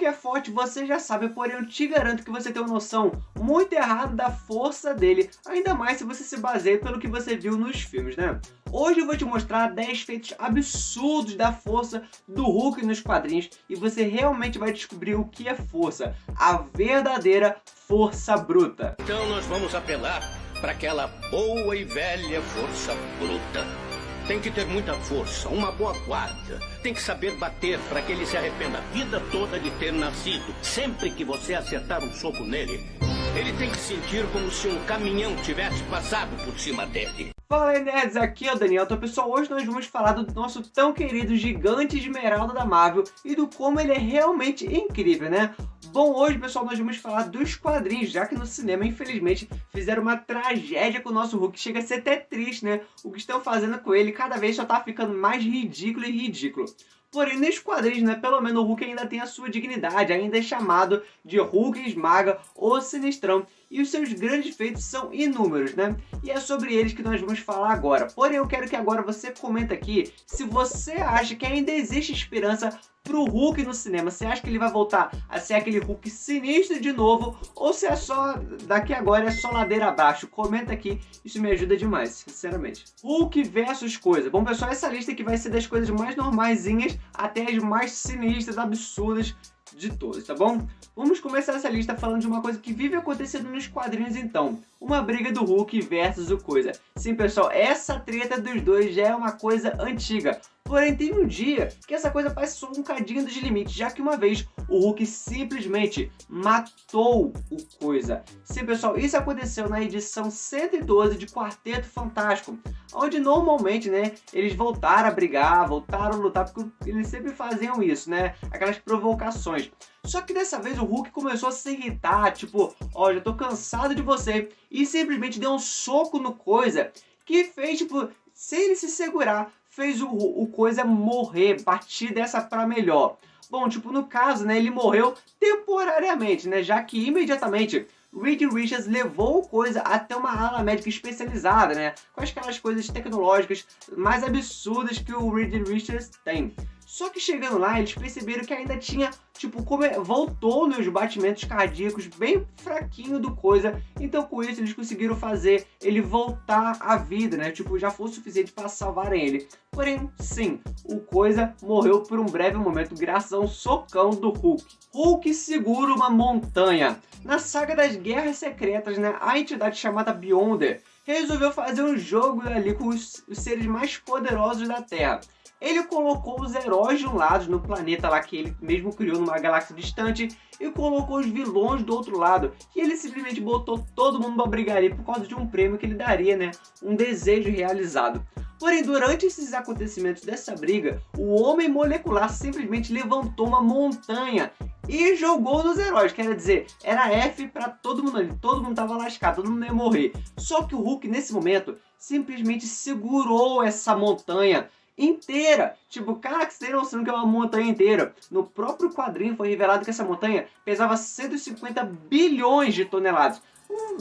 Hulk é forte, você já sabe, porém eu te garanto que você tem uma noção muito errada da força dele, ainda mais se você se baseia pelo que você viu nos filmes, né? Hoje eu vou te mostrar 10 feitos absurdos da força do Hulk nos quadrinhos e você realmente vai descobrir o que é força, a verdadeira força bruta. Então nós vamos apelar para aquela boa e velha força bruta. Tem que ter muita força, uma boa guarda. Tem que saber bater para que ele se arrependa a vida toda de ter nascido. Sempre que você acertar um soco nele, ele tem que sentir como se um caminhão tivesse passado por cima dele. Fala aí, nerds, aqui é o Daniel. Então, pessoal, hoje nós vamos falar do nosso tão querido Gigante Esmeralda da Marvel e do como ele é realmente incrível, né? Bom, hoje, pessoal, nós vamos falar dos quadrinhos, já que no cinema, infelizmente, fizeram uma tragédia com o nosso Hulk. Chega a ser até triste, né? O que estão fazendo com ele cada vez só tá ficando mais ridículo e ridículo. Porém, nos quadrinhos, né, pelo menos o Hulk ainda tem a sua dignidade, ainda é chamado de Hulk Esmaga ou Sinistrão, e os seus grandes feitos são inúmeros, né? E é sobre eles que nós vamos falar agora. Porém, eu quero que agora você comenta aqui se você acha que ainda existe esperança pro Hulk no cinema. Você acha que ele vai voltar a ser aquele Hulk sinistro de novo, ou se é só, daqui agora é só ladeira abaixo? Comenta aqui, isso me ajuda demais, sinceramente. Hulk versus coisa. Bom, pessoal, essa lista aqui vai ser das coisas mais normaisinhas até as mais sinistras, absurdas de todas, tá bom? Vamos começar essa lista falando de uma coisa que vive acontecendo nos quadrinhos então. Uma briga do Hulk versus o Coisa. Sim, pessoal, essa treta dos dois já é uma coisa antiga. Porém, tem um dia que essa coisa passou um cadinho dos limites, já que uma vez o Hulk simplesmente matou o Coisa. Sim, pessoal, isso aconteceu na edição 112 de Quarteto Fantástico, onde normalmente, né, eles voltaram a brigar, voltaram a lutar, porque eles sempre faziam isso, né, aquelas provocações. Só que dessa vez o Hulk começou a se irritar, tipo, ó, já tô cansado de você, e simplesmente deu um soco no Coisa, que fez, tipo, sem ele se segurar, fez o Coisa morrer, partir dessa pra melhor. Bom, tipo, no caso, né, ele morreu temporariamente, né, já que imediatamente Reed Richards levou o Coisa até uma ala médica especializada, né, com aquelas coisas tecnológicas mais absurdas que o Reed Richards tem. Só que chegando lá, eles perceberam que ainda tinha, tipo, voltou nos batimentos cardíacos bem fraquinho do Coisa. Então com isso eles conseguiram fazer ele voltar à vida, né? Tipo, já foi o suficiente para salvarem ele. Porém, sim, o Coisa morreu por um breve momento graças a um socão do Hulk. Hulk segura uma montanha. Na saga das Guerras Secretas, né, a entidade chamada Beyonder resolveu fazer um jogo ali com os seres mais poderosos da Terra. Ele colocou os heróis de um lado, no planeta lá que ele mesmo criou numa galáxia distante, e colocou os vilões do outro lado. E ele simplesmente botou todo mundo pra brigar ali por causa de um prêmio que ele daria, né? Um desejo realizado. Porém, durante esses acontecimentos dessa briga, o Homem Molecular simplesmente levantou uma montanha e jogou nos heróis. Quer dizer, era F pra todo mundo ali. Todo mundo tava lascado, todo mundo ia morrer. Só que o Hulk, nesse momento, simplesmente segurou essa montanha inteira. Tipo, cara, que você tem noção que é uma montanha inteira. No próprio quadrinho foi revelado que essa montanha pesava 150 bilhões de toneladas.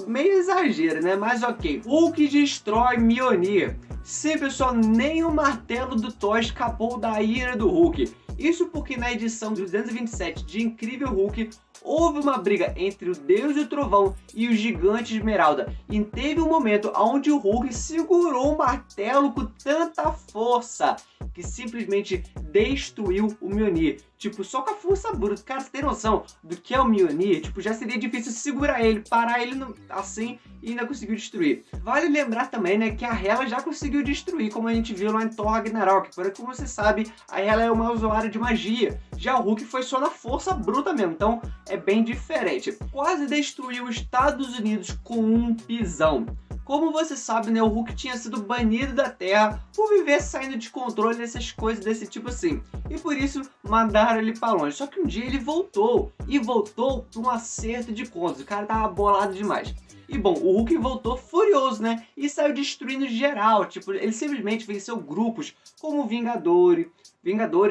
Meio exagero, né? Mas ok. Hulk destrói Mjolnir. Sim, pessoal, nem o martelo do Thor escapou da ira do Hulk. Isso porque na edição 227 de Incrível Hulk houve uma briga entre o Deus do Trovão e o Gigante Esmeralda. E teve um momento onde o Hulk segurou o martelo com tanta força que simplesmente destruiu o Mjolnir. Tipo, só com a força bruta. Cara, você tem noção do que é o Mjolnir? Tipo, já seria difícil segurar ele, parar ele assim e ainda conseguiu destruir. Vale lembrar também, né, que a Hela já conseguiu destruir, como a gente viu lá em Thor Ragnarok. Porém, como você sabe, a Hela é uma usuária de magia. Já o Hulk foi só na força bruta mesmo, então é bem diferente. Quase destruiu os Estados Unidos com um pisão. Como você sabe, né, o Hulk tinha sido banido da Terra por viver saindo de controle dessas coisas desse tipo assim. E por isso mandaram ele pra longe. Só que um dia ele voltou. E voltou por um acerto de contas. O cara tava bolado demais. E bom, o Hulk voltou furioso, né? E saiu destruindo geral. Tipo, ele simplesmente venceu grupos como Vingadores,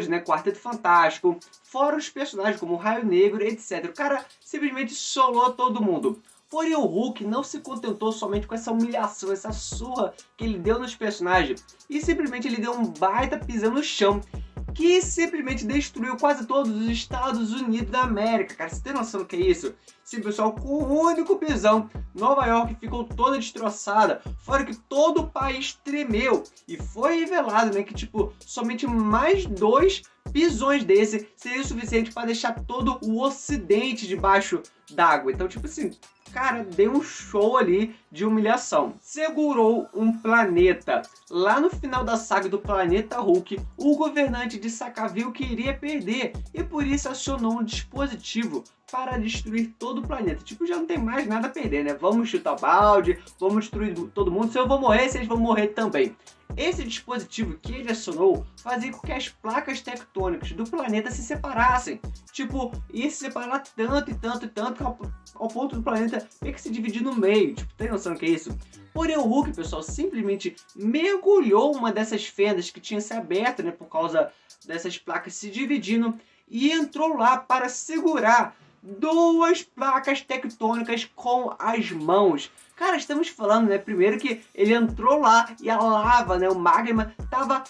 né? Quarteto Fantástico. Fora os personagens como Raio Negro, etc. O cara simplesmente solou todo mundo. Porém, o Hulk não se contentou somente com essa humilhação, essa surra que ele deu nos personagens. E simplesmente ele deu um baita pisão no chão, que simplesmente destruiu quase todos os Estados Unidos da América. Cara, você tem noção do que é isso? Sim, pessoal, com um único pisão, Nova York ficou toda destroçada, fora que todo o país tremeu. E foi revelado, né, que tipo, somente mais 2 pisões desse seria o suficiente para deixar todo o ocidente debaixo d'água. Então, tipo assim, cara, deu um show ali de humilhação. Segurou um planeta. Lá no final da saga do Planeta Hulk, o governante de Sakaar viu que iria perder e por isso acionou um dispositivo para destruir todo o planeta. Tipo, já não tem mais nada a perder, né? Vamos chutar balde, vamos destruir todo mundo. Se eu vou morrer, vocês vão morrer também. Esse dispositivo que ele acionou fazia com que as placas tectônicas do planeta se separassem. Tipo, ia se separar tanto e tanto e tanto ao ponto do planeta meio que se dividir no meio. Tipo, tem noção do que é isso? Porém, o Hulk, pessoal, simplesmente mergulhou uma dessas fendas que tinha se aberto, né, por causa dessas placas se dividindo, e entrou lá para segurar 2 placas tectônicas com as mãos. Cara, estamos falando, né, primeiro que ele entrou lá e a lava, né, o magma tava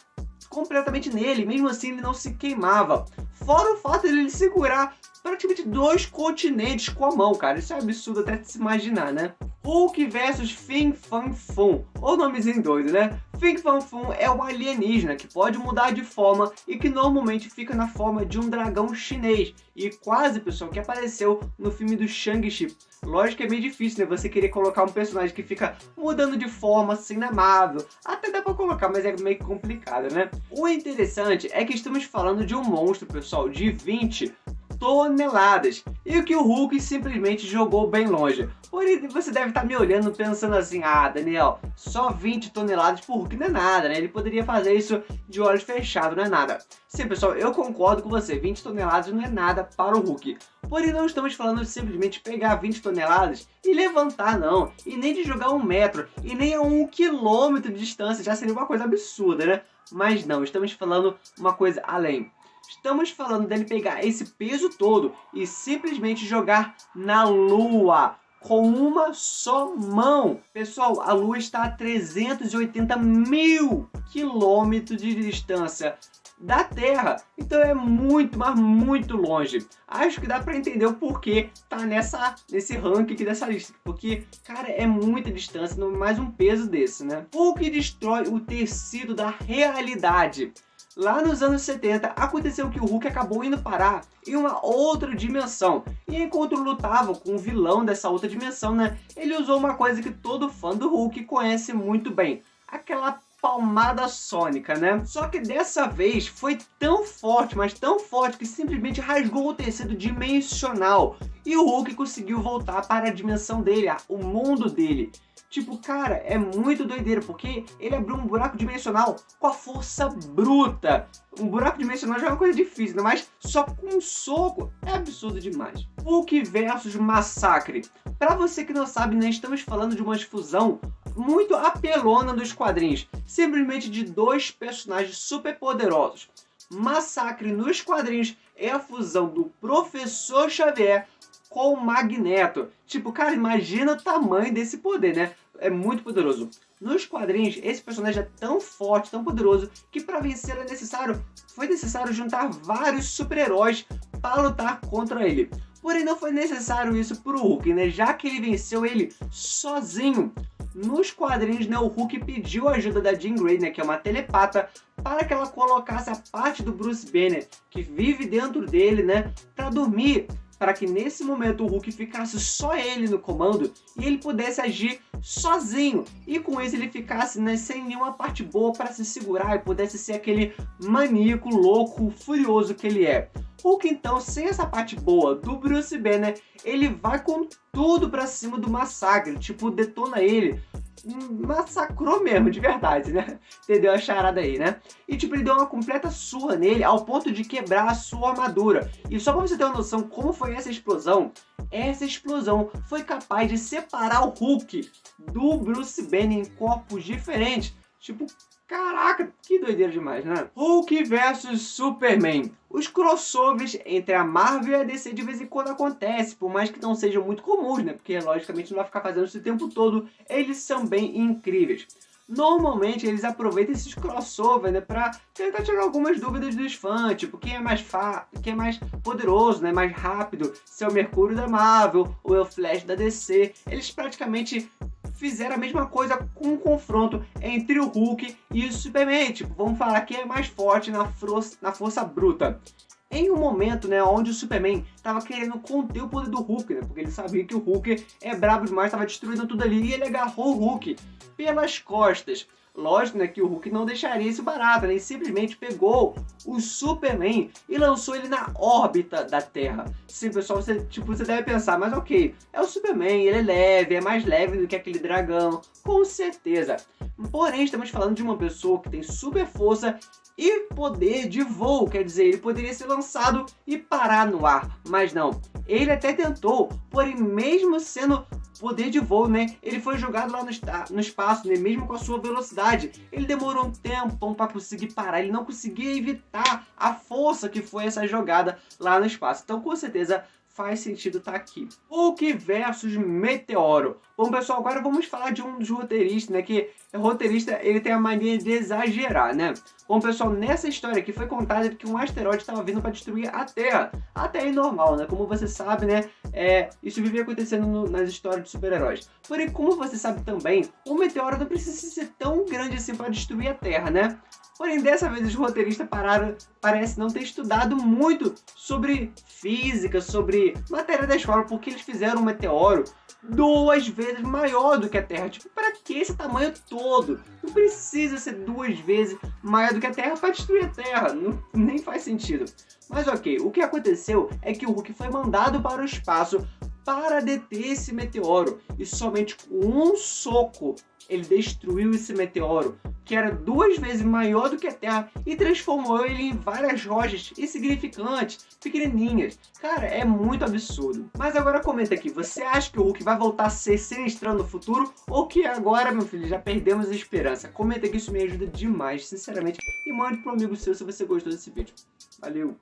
completamente nele, mesmo assim ele não se queimava. Fora o fato de ele segurar praticamente 2 continentes com a mão, cara. Isso é absurdo até de se imaginar, né? Hulk versus Fin Fang Foom. Ou nomezinho doido, né? Fin Fang Foom é um alienígena que pode mudar de forma e que normalmente fica na forma de um dragão chinês. E quase, pessoal, que apareceu no filme do Shang-Chi. Lógico que é meio difícil, né? Você querer colocar um personagem que fica mudando de forma assim na Marvel. Até dá pra colocar, mas é meio complicado, né? O interessante é que estamos falando de um monstro, pessoal, de 20 toneladas. E que o Hulk simplesmente jogou bem longe. Porém, você deve estar me olhando pensando assim, ah, Daniel, só 20 toneladas por Hulk não é nada, né? Ele poderia fazer isso de olhos fechados, não é nada. Sim, pessoal, eu concordo com você, 20 toneladas não é nada para o Hulk. Porém, não estamos falando de simplesmente pegar 20 toneladas e levantar, não. E nem de jogar 1 metro, e nem a 1 quilômetro de distância, já seria uma coisa absurda, né? Mas não, estamos falando uma coisa além. Estamos falando dele pegar esse peso todo e simplesmente jogar na Lua com uma só mão. Pessoal, a Lua está a 380 mil quilômetros de distância da Terra. Então é muito, mas muito longe. Acho que dá para entender o porquê tá nesse ranking aqui dessa lista. Porque, cara, é muita distância, mais um peso desse, né? Hulk destrói o tecido da realidade. Lá nos anos 70, aconteceu que o Hulk acabou indo parar em uma outra dimensão. E enquanto lutava com o vilão dessa outra dimensão, né, ele usou uma coisa que todo fã do Hulk conhece muito bem. Aquela palmada sônica, né? Só que dessa vez foi tão forte, mas tão forte, que simplesmente rasgou o tecido dimensional. E o Hulk conseguiu voltar para a dimensão dele, o mundo dele. Tipo, cara, é muito doideira, porque ele abriu um buraco dimensional com a força bruta. Um buraco dimensional já é uma coisa difícil, né? Mas só com um soco é absurdo demais. Hulk versus Massacre. Pra você que não sabe, né, estamos falando de uma fusão muito apelona dos quadrinhos. Simplesmente de 2 personagens super poderosos. Massacre nos quadrinhos é a fusão do Professor Xavier com o Magneto. Tipo, cara, imagina o tamanho desse poder, né? É muito poderoso. Nos quadrinhos, esse personagem é tão forte, tão poderoso, que para vencer foi necessário juntar vários super-heróis para lutar contra ele. Porém, não foi necessário isso pro Hulk, né? Já que ele venceu ele sozinho. Nos quadrinhos, né, o Hulk pediu a ajuda da Jean Grey, né, que é uma telepata, para que ela colocasse a parte do Bruce Banner, que vive dentro dele, né, para dormir. Para que nesse momento o Hulk ficasse só ele no comando e ele pudesse agir sozinho. E com isso ele ficasse, né, sem nenhuma parte boa para se segurar e pudesse ser aquele maníaco, louco, furioso que ele é. Hulk então, sem essa parte boa do Bruce Banner, ele vai com tudo para cima do Massacre, tipo, detona ele. Massacrou mesmo, de verdade, né? Entendeu a charada aí, né? E tipo, ele deu uma completa surra nele ao ponto de quebrar a sua armadura. E só pra você ter uma noção como foi essa explosão foi capaz de separar o Hulk do Bruce Banner em corpos diferentes. Tipo, caraca, que doideira demais, né? Hulk versus Superman. Os crossovers entre a Marvel e a DC de vez em quando acontecem, por mais que não sejam muito comuns, né? Porque logicamente não vai ficar fazendo isso o tempo todo, eles são bem incríveis. Normalmente eles aproveitam esses crossover, né, pra tentar tirar algumas dúvidas dos fãs, tipo, quem é mais poderoso, né, mais rápido, se é o Mercúrio da Marvel ou é o Flash da DC. Eles praticamente fizeram a mesma coisa com o confronto entre o Hulk e o Superman. Tipo, vamos falar quem é mais forte na força bruta. Em um momento, né, onde o Superman estava querendo conter o poder do Hulk, né, porque ele sabia que o Hulk é brabo demais, estava destruindo tudo ali, e ele agarrou o Hulk pelas costas. Lógico, né, que o Hulk não deixaria isso barato, né, ele simplesmente pegou o Superman e lançou ele na órbita da Terra. Sim, pessoal, você deve pensar, mas ok, é o Superman, ele é leve, é mais leve do que aquele dragão, com certeza. Porém, estamos falando de uma pessoa que tem super força e poder de voo, quer dizer, ele poderia ser lançado e parar no ar, mas não. Ele até tentou, porém mesmo sendo poder de voo, né, ele foi jogado lá no espaço, né, mesmo com a sua velocidade. Ele demorou um tempão para conseguir parar, ele não conseguia evitar a força que foi essa jogada lá no espaço. Então, com certeza, faz sentido estar aqui. Hulk versus Meteoro. Bom, pessoal, agora vamos falar de um dos roteiristas, né? Que o roteirista, ele tem a mania de exagerar, né? Bom, pessoal, nessa história aqui foi contado que um asteroide estava vindo para destruir a Terra. Até aí normal, né? Como você sabe, né? Isso vivia acontecendo nas histórias de super-heróis. Porém, como você sabe também, o meteoro não precisa ser tão grande assim para destruir a Terra, né? Porém, dessa vez os roteiristas parece não ter estudado muito sobre física, sobre matéria da escola, porque eles fizeram um meteoro 2 vezes maior do que a Terra. Tipo, para que esse tamanho todo? Não precisa ser 2 vezes maior do que a Terra para destruir a Terra. Não, nem faz sentido. Mas ok, o que aconteceu é que o Hulk foi mandado para o espaço para deter esse meteoro. E somente com um soco ele destruiu esse meteoro, que era 2 vezes maior do que a Terra, e transformou ele em várias rochas insignificantes, pequenininhas. Cara, é muito absurdo. Mas agora comenta aqui, você acha que o Hulk vai voltar a ser sinistrão no futuro, ou que agora, meu filho, já perdemos a esperança? Comenta aqui, isso me ajuda demais, sinceramente, e mande para um amigo seu se você gostou desse vídeo. Valeu!